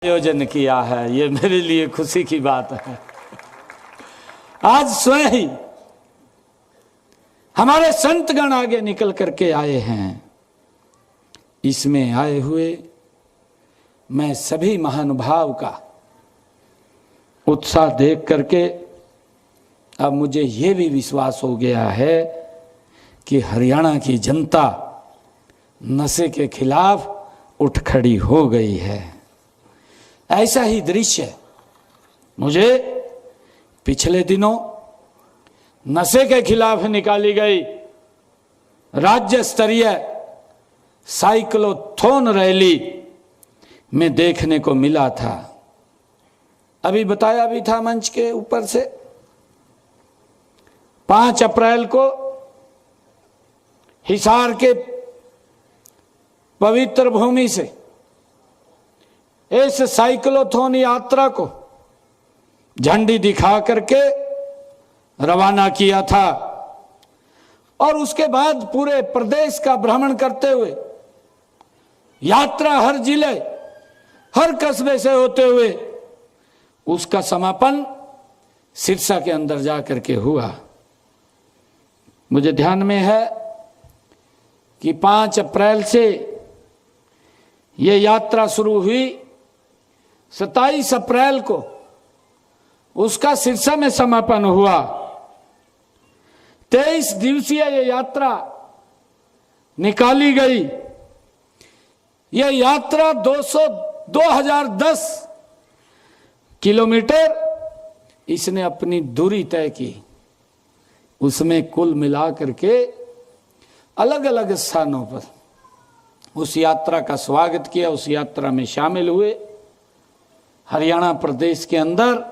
आयोजन किया है, ये मेरे लिए खुशी की बात है। आज स्वयं ही हमारे संतगण आगे निकल करके आए हैं। इसमें आए हुए मैं सभी महानुभाव का उत्साह देख करके अब मुझे ये भी विश्वास हो गया है कि हरियाणा की जनता नशे के खिलाफ उठ खड़ी हो गई है। ऐसा ही दृश्य मुझे पिछले दिनों नशे के खिलाफ निकाली गई राज्य स्तरीय साइक्लोथॉन रैली में देखने को मिला था। अभी बताया भी था मंच के ऊपर से 5 अप्रैल को हिसार के पवित्र भूमि से इस साइक्लोथॉन यात्रा को झंडी दिखा करके रवाना किया था और उसके बाद पूरे प्रदेश का भ्रमण करते हुए यात्रा हर जिले हर कस्बे से होते हुए उसका समापन सिरसा के अंदर जाकर के हुआ। मुझे ध्यान में है कि 5 अप्रैल से ये यात्रा शुरू हुई, 27 अप्रैल को उसका सिरसा में समापन हुआ। 23 दिवसीय ये यात्रा निकाली गई। यह यात्रा 2010 किलोमीटर इसने अपनी दूरी तय की। उसमें कुल मिलाकर के अलग अलग स्थानों पर उस यात्रा का स्वागत किया, उस यात्रा में शामिल हुए। हरियाणा प्रदेश के अंदर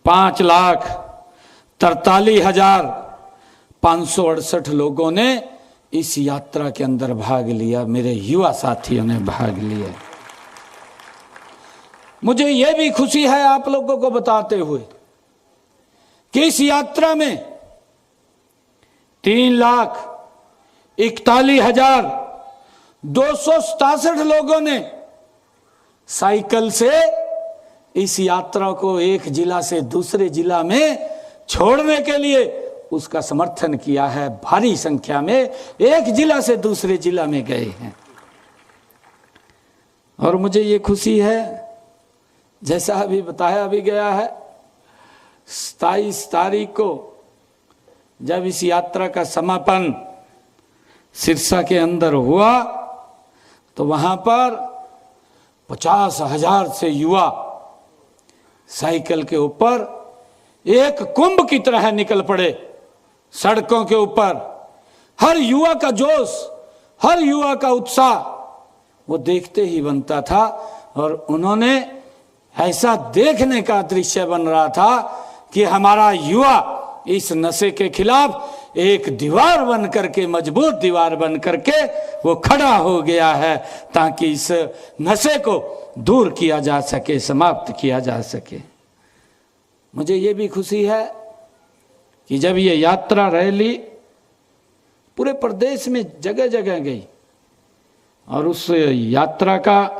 5,43,568 लोगों ने इस यात्रा के अंदर भाग लिया। मेरे युवा साथियों ने भाग लिया। मुझे यह भी खुशी है आप लोगों को बताते हुए कि इस यात्रा में 3,41,267 लोगों ने साइकिल से इस यात्रा को एक जिला से दूसरे जिला में छोड़ने के लिए उसका समर्थन किया है। भारी संख्या में एक जिला से दूसरे जिला में गए हैं और मुझे ये खुशी है, जैसा अभी बताया भी गया है, 27 तारीख को जब इस यात्रा का समापन सिरसा के अंदर हुआ तो वहां पर 50,000 से युवा साइकिल के ऊपर एक कुंभ की तरह निकल पड़े सड़कों के ऊपर। हर युवा का जोश, हर युवा का उत्साह वो देखते ही बनता था और उन्होंने ऐसा देखने का दृश्य बन रहा था कि हमारा युवा इस नशे के खिलाफ एक दीवार बन करके, मजबूत दीवार बन करके वो खड़ा हो गया है ताकि इस नशे को दूर किया जा सके, समाप्त किया जा सके। मुझे ये भी खुशी है कि जब ये यात्रा रैली पूरे प्रदेश में जगह जगह गई और उस यात्रा का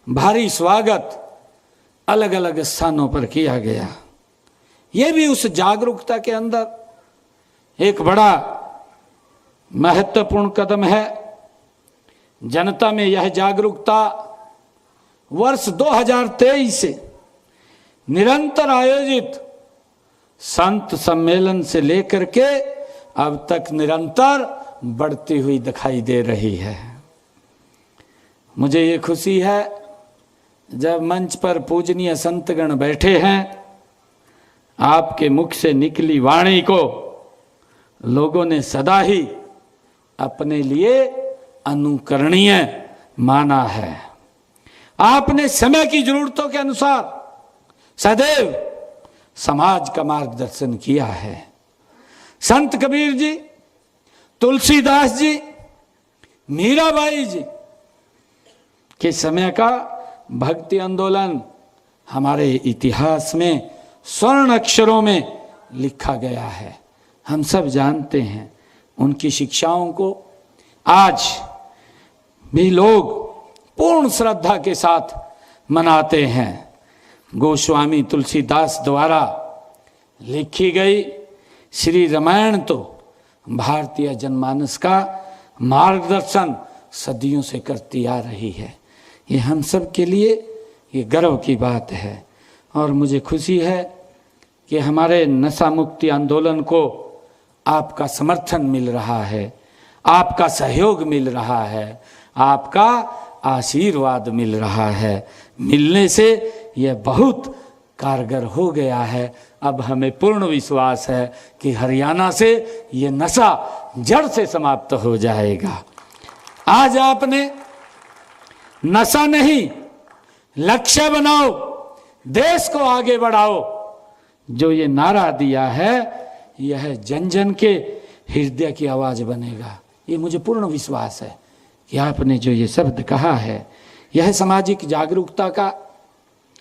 भारी स्वागत अलग अलग स्थानों पर किया गया। ये भी उस जागरूकता के अंदर एक बड़ा महत्वपूर्ण कदम है। जनता में यह जागरूकता वर्ष 2023 से निरंतर आयोजित संत सम्मेलन से लेकर के अब तक निरंतर बढ़ती हुई दिखाई दे रही है। मुझे ये खुशी है जब मंच पर पूजनीय संतगण बैठे हैं, आपके मुख से निकली वाणी को लोगों ने सदा ही अपने लिए अनुकरणीय माना है। आपने समय की जरूरतों के अनुसार सदैव समाज का मार्गदर्शन किया है। संत कबीर जी, तुलसीदास जी, मीराबाई जी के समय का भक्ति आंदोलन हमारे इतिहास में स्वर्ण अक्षरों में लिखा गया है। हम सब जानते हैं उनकी शिक्षाओं को आज भी लोग पूर्ण श्रद्धा के साथ मनाते हैं। गोस्वामी तुलसीदास द्वारा लिखी गई श्री रामायण तो भारतीय जनमानस का मार्गदर्शन सदियों से करती आ रही है। ये हम सब के लिए ये गर्व की बात है और मुझे खुशी है कि हमारे नशा मुक्ति आंदोलन को आपका समर्थन मिल रहा है, आपका सहयोग मिल रहा है, आपका आशीर्वाद मिल रहा है। मिलने से यह बहुत कारगर हो गया है। अब हमें पूर्ण विश्वास है कि हरियाणा से ये नशा जड़ से समाप्त हो जाएगा। आज आपने नशा नहीं, लक्ष्य बनाओ, देश को आगे बढ़ाओ, जो ये नारा दिया है यह जन जन के हृदय की आवाज बनेगा। ये मुझे पूर्ण विश्वास है कि आपने जो ये शब्द कहा है यह सामाजिक जागरूकता का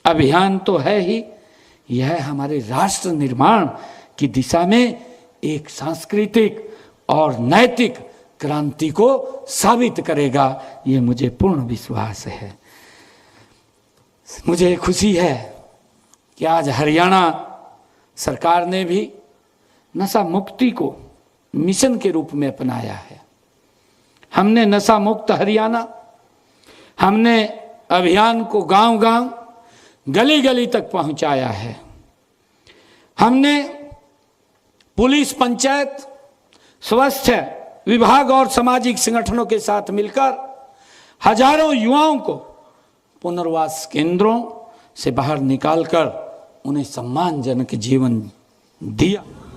अभियान तो है ही, यह हमारे राष्ट्र निर्माण की दिशा में एक सांस्कृतिक और नैतिक क्रांति को साबित करेगा। ये मुझे पूर्ण विश्वास है। मुझे खुशी है कि आज हरियाणा सरकार ने भी नशा मुक्ति को मिशन के रूप में अपनाया है। हमने नशा मुक्त हरियाणा, हमने अभियान को गांव गांव गली गली तक पहुंचाया है। हमने पुलिस, पंचायत, स्वास्थ्य विभाग और सामाजिक संगठनों के साथ मिलकर हजारों युवाओं को पुनर्वास केंद्रों से बाहर निकालकर उन्हें सम्मानजनक जीवन दिया।